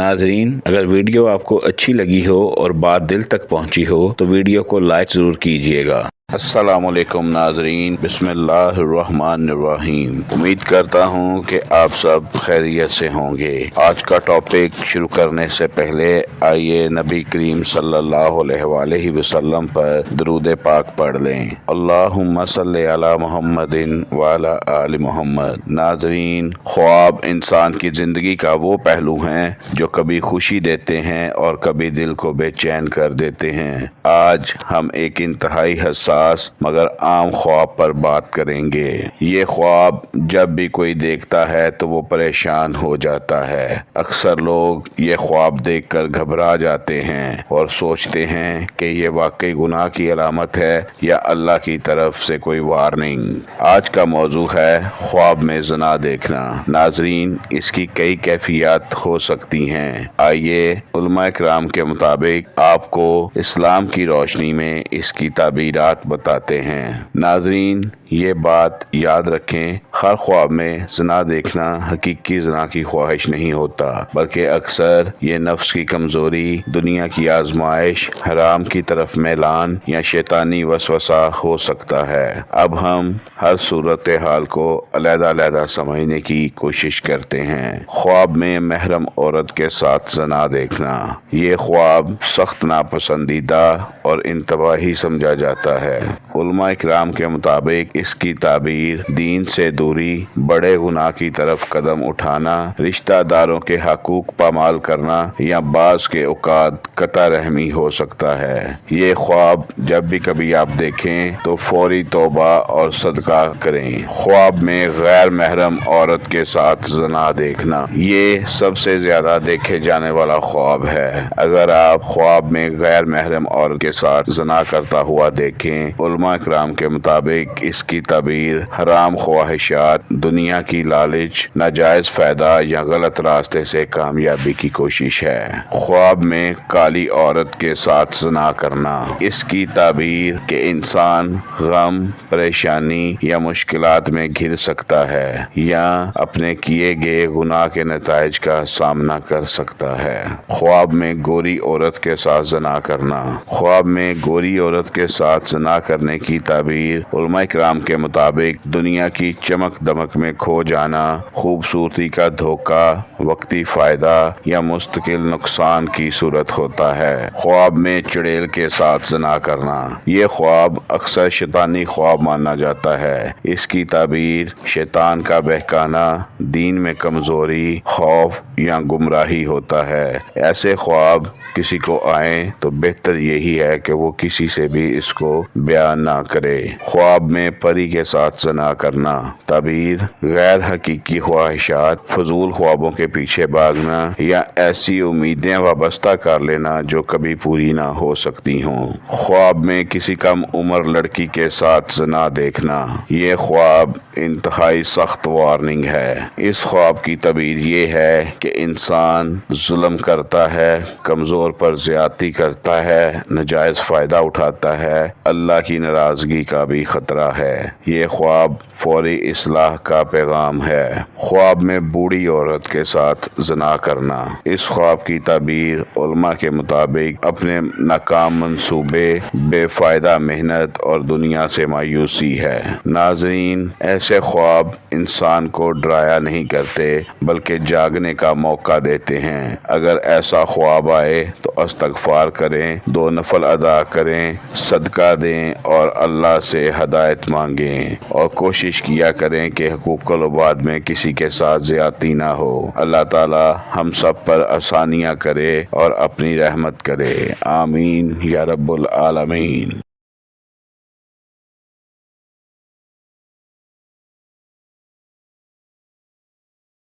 ناظرین، اگر ویڈیو آپ کو اچھی لگی ہو اور بات دل تک پہنچی ہو تو ویڈیو کو لائک ضرور کیجیے گا۔ السلام علیکم ناظرین، بسم اللہ الرحمن الرحیم۔ امید کرتا ہوں کہ آپ سب خیریت سے ہوں گے۔ آج کا ٹاپک شروع کرنے سے پہلے آئیے نبی کریم صلی اللہ علیہ وآلہ وسلم پر درود پاک پڑھ لیں۔ اللہم صلی علی محمد وعلی آل محمد۔ ناظرین، خواب انسان کی زندگی کا وہ پہلو ہیں جو کبھی خوشی دیتے ہیں اور کبھی دل کو بے چین کر دیتے ہیں۔ آج ہم ایک انتہائی حساس مگر عام خواب پر بات کریں گے۔ یہ خواب جب بھی کوئی دیکھتا ہے تو وہ پریشان ہو جاتا ہے۔ اکثر لوگ یہ خواب دیکھ کر گھبرا جاتے ہیں اور سوچتے ہیں کہ یہ واقعی گناہ کی علامت ہے یا اللہ کی طرف سے کوئی وارننگ۔ آج کا موضوع ہے خواب میں زنا دیکھنا۔ ناظرین، اس کی کئی کیفیات ہو سکتی ہیں۔ آئیے علماء کرام کے مطابق آپ کو اسلام کی روشنی میں اس کی تعبیرات بتاتے ہیں۔ ناظرین، یہ بات یاد رکھیں، ہر خواب میں زنا دیکھنا حقیقی زنا کی خواہش نہیں ہوتا، بلکہ اکثر یہ نفس کی کمزوری، دنیا کی آزمائش، حرام کی طرف میلان یا شیطانی وسوسہ ہو سکتا ہے۔ اب ہم ہر صورتحال کو علیحدہ علیحدہ سمجھنے کی کوشش کرتے ہیں۔ خواب میں محرم عورت کے ساتھ زنا دیکھنا۔ یہ خواب سخت ناپسندیدہ اور انتباہی سمجھا جاتا ہے۔ علماء کرام کے مطابق اس کی تعبیر دین سے دوری، بڑے گناہ کی طرف قدم اٹھانا، رشتہ داروں کے حقوق پامال کرنا یا بعض کے اوقات قطع رحمی ہو سکتا ہے۔ یہ خواب جب بھی کبھی آپ دیکھیں تو فوری توبہ اور صدقہ کریں۔ خواب میں غیر محرم عورت کے ساتھ زنا دیکھنا، یہ سب سے زیادہ دیکھے جانے والا خواب ہے۔ اگر آپ خواب میں غیر محرم عورت کے ساتھ زنا کرتا ہوا دیکھیں، علماء کرام کے مطابق اس کی تعبیر حرام خواہشات، دنیا کی لالچ، ناجائز فائدہ یا غلط راستے سے کامیابی کی کوشش ہے۔ خواب میں کالی عورت کے ساتھ زنا کرنا، اس کی تعبیر کہ انسان غم، پریشانی یا مشکلات میں گھر سکتا ہے یا اپنے کیے گئے گناہ کے نتائج کا سامنا کر سکتا ہے۔ خواب میں گوری عورت کے ساتھ زنا کرنا، خواب میں گوری عورت کے ساتھ زنا کرنے کی تعبیر علماء کرام کے مطابق دنیا کی چمک دمک میں کھو جانا، خوبصورتی کا دھوکہ، وقتی فائدہ یا مستقل نقصان کی صورت ہوتا ہے۔ خواب میں چڑیل کے ساتھ زنا کرنا، یہ خواب اکثر شیطانی خواب مانا جاتا ہے۔ اس کی تعبیر شیطان کا بہکانا، دین میں کمزوری، خوف یا گمراہی ہوتا ہے۔ ایسے خواب کسی کو آئیں تو بہتر یہی ہے کہ وہ کسی سے بھی اس کو بیان نہ کرے۔ خواب میں پری کے ساتھ زنا کرنا، تعبیر غیر حقیقی خواہشات، فضول خوابوں کے پیچھے بھاگنا یا ایسی امیدیں وابستہ کر لینا جو کبھی پوری نہ ہو سکتی ہوں۔ خواب میں کسی کم عمر لڑکی کے ساتھ زنا دیکھنا، یہ خواب انتہائی سخت وارننگ ہے۔ اس خواب کی تعبیر یہ ہے کہ انسان ظلم کرتا ہے، کمزور پر زیادتی کرتا ہے، ناجائز فائدہ اٹھاتا ہے، اللہ کی ناراضگی کا بھی خطرہ ہے۔ یہ خواب فوری اصلاح کا پیغام ہے۔ خواب میں بوڑھی عورت کے ساتھ زنا کرنا، اس خواب کی تعبیر علماء کے مطابق اپنے ناکام منصوبے، بے فائدہ محنت اور دنیا سے مایوسی ہے۔ ناظرین، ایسے خواب انسان کو ڈرایا نہیں کرتے بلکہ جاگنے کا موقع دیتے ہیں۔ اگر ایسا خواب آئے تو استغفار کریں، 2 نفل ادا کریں، صدقہ دیں اور اللہ سے ہدایت مانگیں، اور کوشش کیا کریں کہ حقوق العباد میں کسی کے ساتھ زیادتی نہ ہو۔ اللہ تعالی ہم سب پر آسانیاں کرے اور اپنی رحمت کرے۔ آمین یا رب العالمین۔